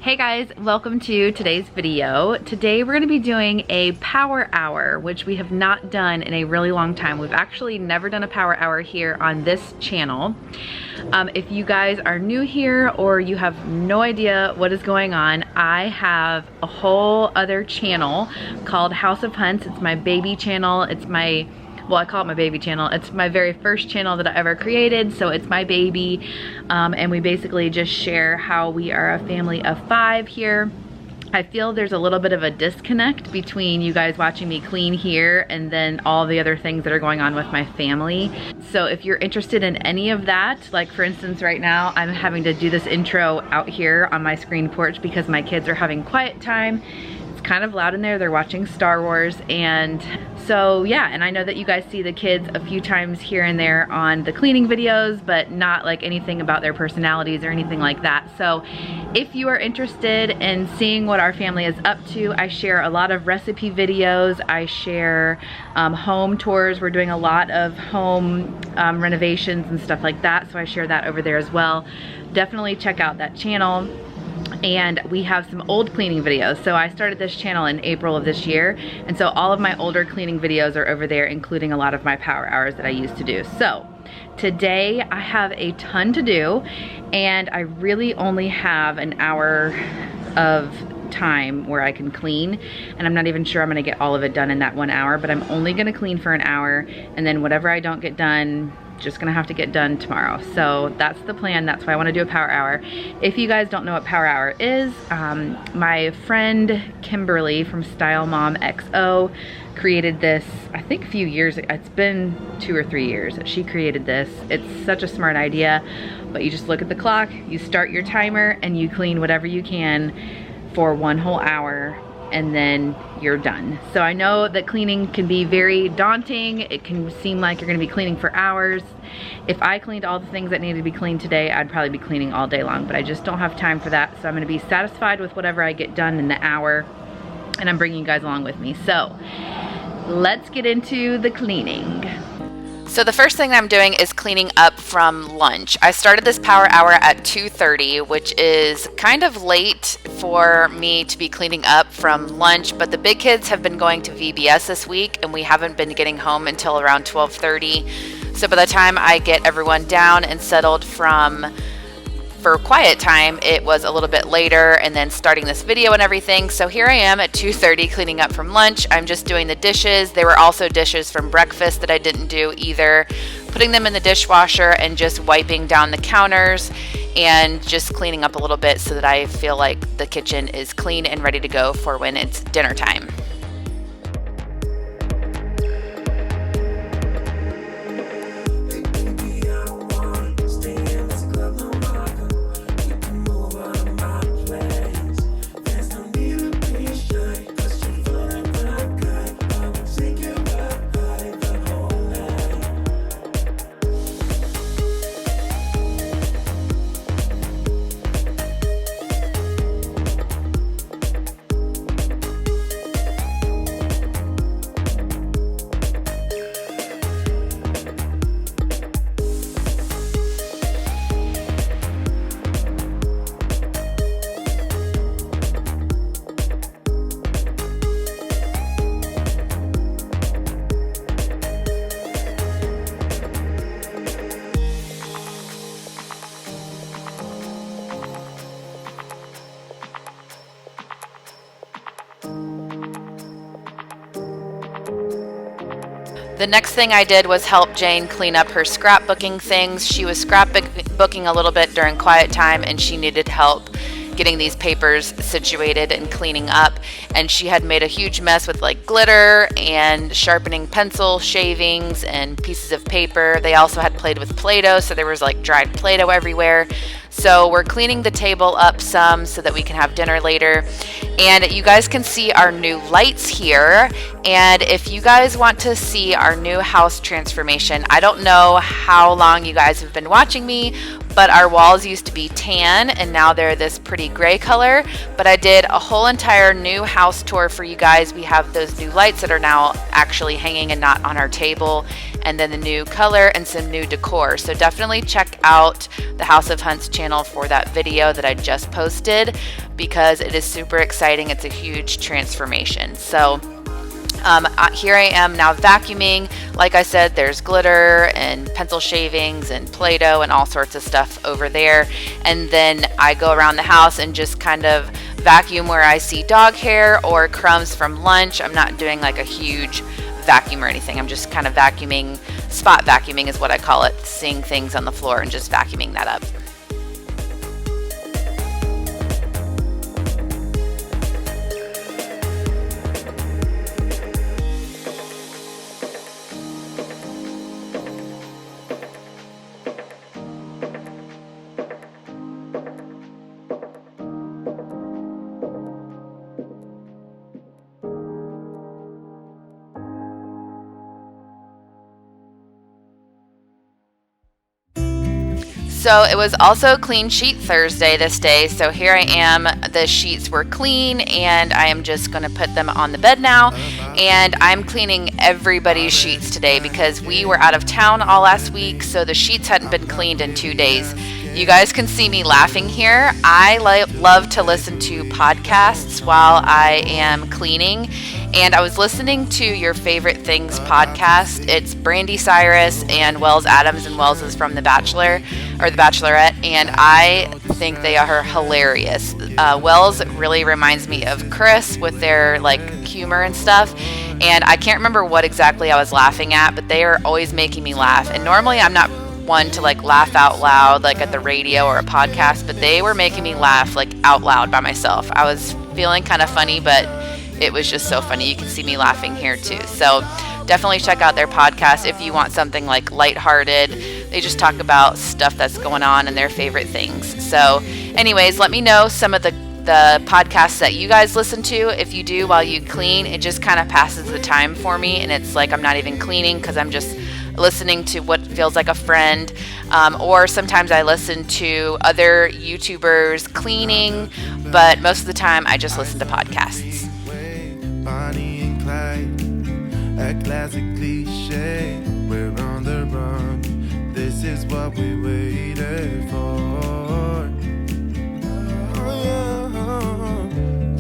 Hey guys, welcome to today's video. Today we're going to be doing a power hour, which we have not done in a really long time. We've actually never done a power hour here on this channel. If you guys are new here or you have no idea what is going on, I have a whole other channel called House of Hunts. It's my baby channel. It's my well, I call it my baby channel. It's my very first channel that I ever created, so it's my baby. And we basically just share how we are a family of 5 here. I feel there's a little bit of a disconnect between you guys watching me clean here and then all the other things that are going on with my family. So if you're interested in any of that, like for instance right now, I'm having to do this intro out here on my screen porch because my kids are having quiet time. Kind of loud in there. They're watching Star Wars, and so yeah, and I know that you guys see the kids a few times here and there on the cleaning videos, but not like anything about their personalities or anything like that. So if you are interested in seeing what our family is up to, I share a lot of recipe videos. I share home tours. We're doing a lot of home renovations and stuff like that, so I share that over there as well. Definitely check out that channel. And we have some old cleaning videos. So I started this channel in April of this year, and so all of my older cleaning videos are over there, including a lot of my power hours that I used to do. So today I have a ton to do, and I really only have an hour of time where I can clean, and I'm not even sure I'm gonna get all of it done in that 1 hour, but I'm only gonna clean for an hour, and then whatever I don't get done, just gonna have to get done tomorrow. So that's the plan. That's why I want to do a power hour. If you guys don't know what power hour is, my friend Kimberly from Style Mom XO created this, I think a few years, it's been 2 or 3 years that she created this. It's such a smart idea, but you just look at the clock, you start your timer, and you clean whatever you can for 1 whole hour, and then you're done. So I know that cleaning can be very daunting. It can seem like you're gonna be cleaning for hours. If I cleaned all the things that needed to be cleaned today, I'd probably be cleaning all day long, but I just don't have time for that. So I'm gonna be satisfied with whatever I get done in the hour, and I'm bringing you guys along with me. So let's get into the cleaning. So the first thing that I'm doing is cleaning up from lunch. I started this power hour at 2:30, which is kind of late for me to be cleaning up from lunch, but the big kids have been going to VBS this week, and we haven't been getting home until around 12:30. So by the time I get everyone down and settled for quiet time, it was a little bit later, and then starting this video and everything. So here I am at 2:30 cleaning up from lunch. I'm just doing the dishes. There were also dishes from breakfast that I didn't do either. Putting them in the dishwasher and just wiping down the counters and just cleaning up a little bit so that I feel like the kitchen is clean and ready to go for when it's dinner time. The next thing I did was help Jane clean up her scrapbooking things. She was scrapbooking a little bit during quiet time, and she needed help getting these papers situated and cleaning up. And she had made a huge mess with like glitter and sharpening pencil shavings and pieces of paper. They also had played with Play-Doh, so there was like dried Play-Doh everywhere. So we're cleaning the table up some so that we can have dinner later. And you guys can see our new lights here. And if you guys want to see our new house transformation, I don't know how long you guys have been watching me, but our walls used to be tan and now they're this pretty gray color. But I did a whole entire new house tour for you guys. We have those new lights that are now actually hanging and not on our table, and then the new color and some new decor. So definitely check out the House of Hunts channel for that video that I just posted, because it is super exciting. It's a huge transformation. So here I am now vacuuming. Like I said, there's glitter and pencil shavings and Play-Doh and all sorts of stuff over there. And then I go around the house and just kind of vacuum where I see dog hair or crumbs from lunch. I'm not doing like a huge vacuum or anything. I'm just kind of vacuuming, spot vacuuming is what I call it, seeing things on the floor and just vacuuming that up. So it was also Clean Sheet Thursday this day. So here I am, the sheets were clean and I am just gonna put them on the bed now. And I'm cleaning everybody's sheets today because we were out of town all last week. So the sheets hadn't been cleaned in 2 days. You guys can see me laughing here. I love to listen to podcasts while I am cleaning. And I was listening to Your Favorite Things podcast. It's Brandy Cyrus and Wells Adams, and Wells is from The Bachelor or The Bachelorette, and I think they are hilarious. Wells really reminds me of Chris with their like humor and stuff, and I can't remember what exactly I was laughing at, but they are always making me laugh. And normally I'm not one to like laugh out loud like at the radio or a podcast, but they were making me laugh like out loud by myself. I was feeling kind of funny, but it was just so funny. You can see me laughing here too. So definitely check out their podcast if you want something like lighthearted. They just talk about stuff that's going on and their favorite things. So anyways, let me know some of the podcasts that you guys listen to. If you do while you clean, it just kind of passes the time for me, and it's like I'm not even cleaning because I'm just listening to what feels like a friend, or sometimes I listen to other YouTubers cleaning, but most of the time I just listen to podcasts. Bonnie and Clyde, a classic cliche. We're on the run. This is what we waited for.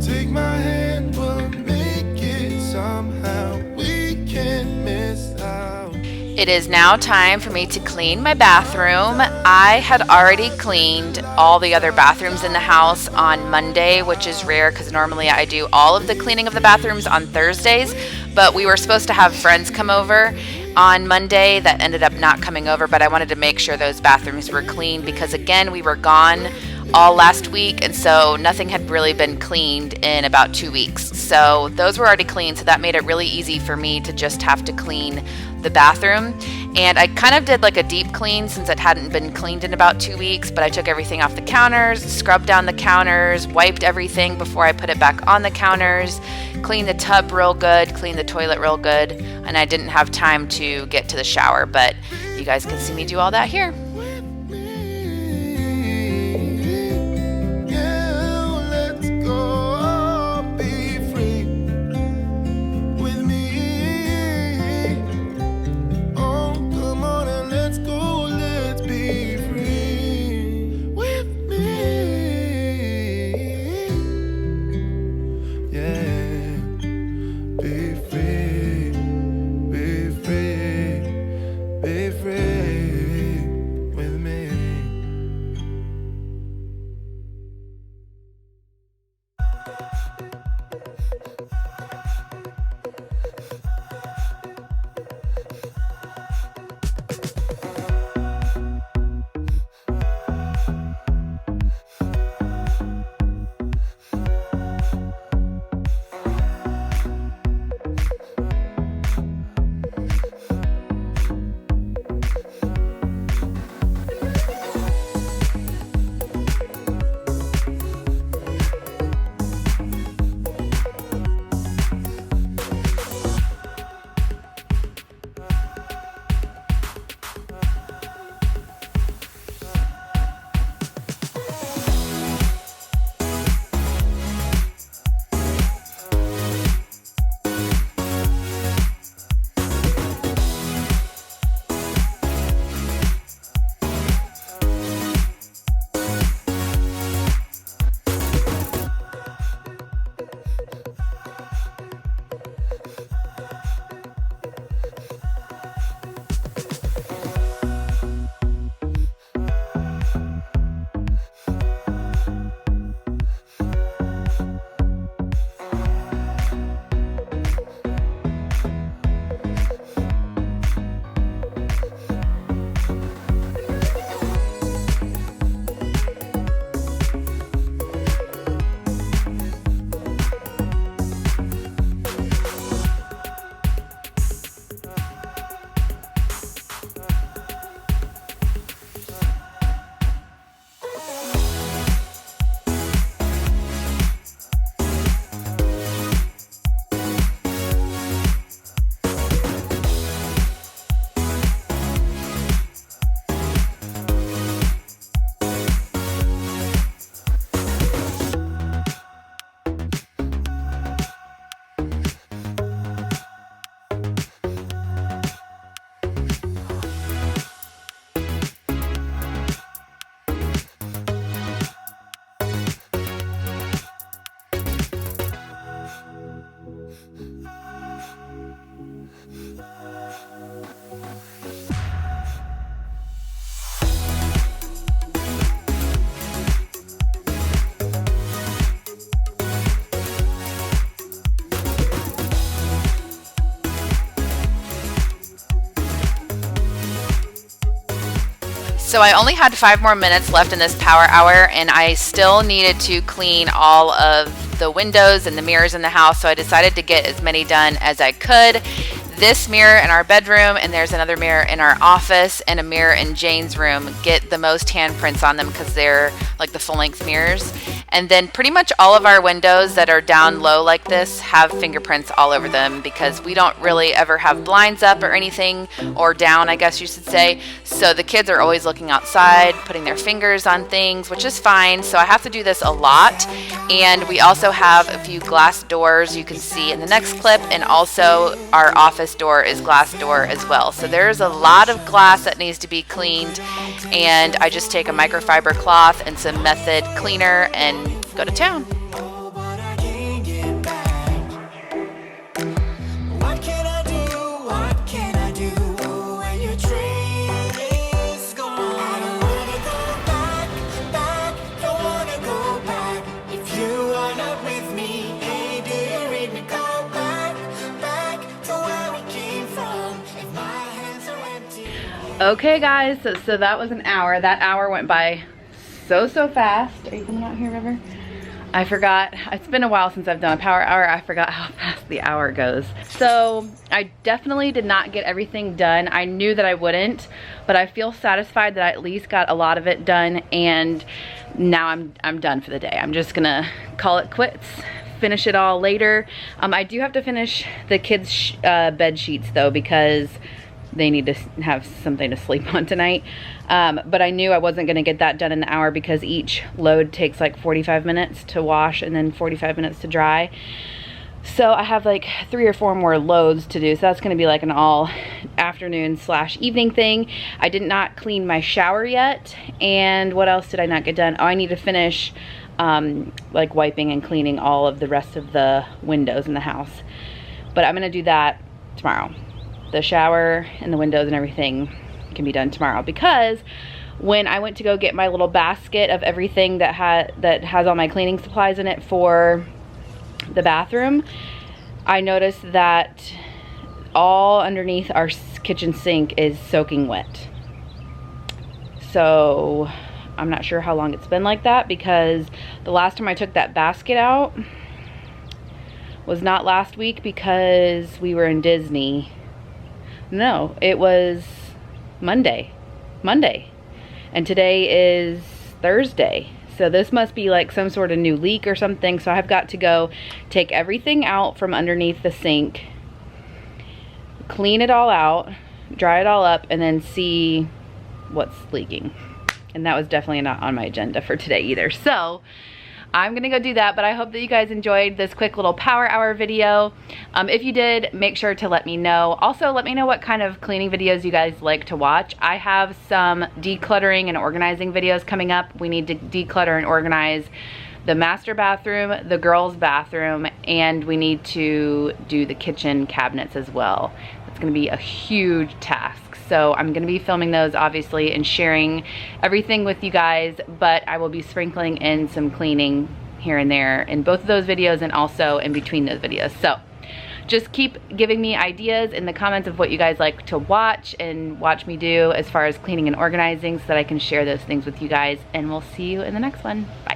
Take my hand, we'll make it somehow. We can't miss out. It is now time for me to clean my bathroom. I had already cleaned all the other bathrooms in the house on Monday, which is rare because normally I do all of the cleaning of the bathrooms on Thursdays, but we were supposed to have friends come over on Monday that ended up not coming over, but I wanted to make sure those bathrooms were clean because again, we were gone all last week, and so nothing had really been cleaned in about 2 weeks. So those were already clean, so that made it really easy for me to just have to clean the bathroom. And I kind of did like a deep clean since it hadn't been cleaned in about 2 weeks, but I took everything off the counters, scrubbed down the counters, wiped everything before I put it back on the counters, cleaned the tub real good, cleaned the toilet real good, and I didn't have time to get to the shower, but you guys can see me do all that here. So I only had 5 more minutes left in this power hour, and I still needed to clean all of the windows and the mirrors in the house, so I decided to get as many done as I could. This mirror in our bedroom, and there's another mirror in our office, and a mirror in Jane's room get the most handprints on them because they're like the full-length mirrors. And then pretty much all of our windows that are down low like this have fingerprints all over them because we don't really ever have blinds up or anything, or down, I guess you should say. So the kids are always looking outside, putting their fingers on things, which is fine. So I have to do this a lot. And we also have a few glass doors you can see in the next clip, and also our office door is glass door as well. So there's a lot of glass that needs to be cleaned, and I just take a microfiber cloth and some Method cleaner and go to town. Okay guys, so that was an hour. That hour went by so fast. Are you coming out here, River? I forgot. It's been a while since I've done a power hour. I forgot how fast the hour goes. So I definitely did not get everything done. I knew that I wouldn't, but I feel satisfied that I at least got a lot of it done, and now I'm done for the day. I'm just gonna call it quits. Finish it all later. I do have to finish the kids' bed sheets though, because they need to have something to sleep on tonight. But I knew I wasn't gonna get that done in the hour because each load takes like 45 minutes to wash and then 45 minutes to dry. So I have like 3 or 4 more loads to do. So that's gonna be like an all afternoon / evening thing. I did not clean my shower yet. And what else did I not get done? Oh, I need to finish like wiping and cleaning all of the rest of the windows in the house. But I'm gonna do that tomorrow. The shower and the windows and everything can be done tomorrow, because when I went to go get my little basket of everything that has all my cleaning supplies in it for the bathroom, I noticed that all underneath our kitchen sink is soaking wet. So I'm not sure how long it's been like that, because the last time I took that basket out was not last week because we were in Disney. No, it was Monday. And today is Thursday. So this must be like some sort of new leak or something. So I've got to go take everything out from underneath the sink, clean it all out, dry it all up, and then see what's leaking. And that was definitely not on my agenda for today either. So I'm gonna go do that, but I hope that you guys enjoyed this quick little power hour video. If you did, make sure to let me know. Also, let me know what kind of cleaning videos you guys like to watch. I have some decluttering and organizing videos coming up. We need to declutter and organize the master bathroom, the girls' bathroom, and we need to do the kitchen cabinets as well. It's gonna be a huge task. So I'm gonna be filming those obviously and sharing everything with you guys, but I will be sprinkling in some cleaning here and there in both of those videos and also in between those videos. So just keep giving me ideas in the comments of what you guys like to watch and watch me do as far as cleaning and organizing, so that I can share those things with you guys, and we'll see you in the next one. Bye.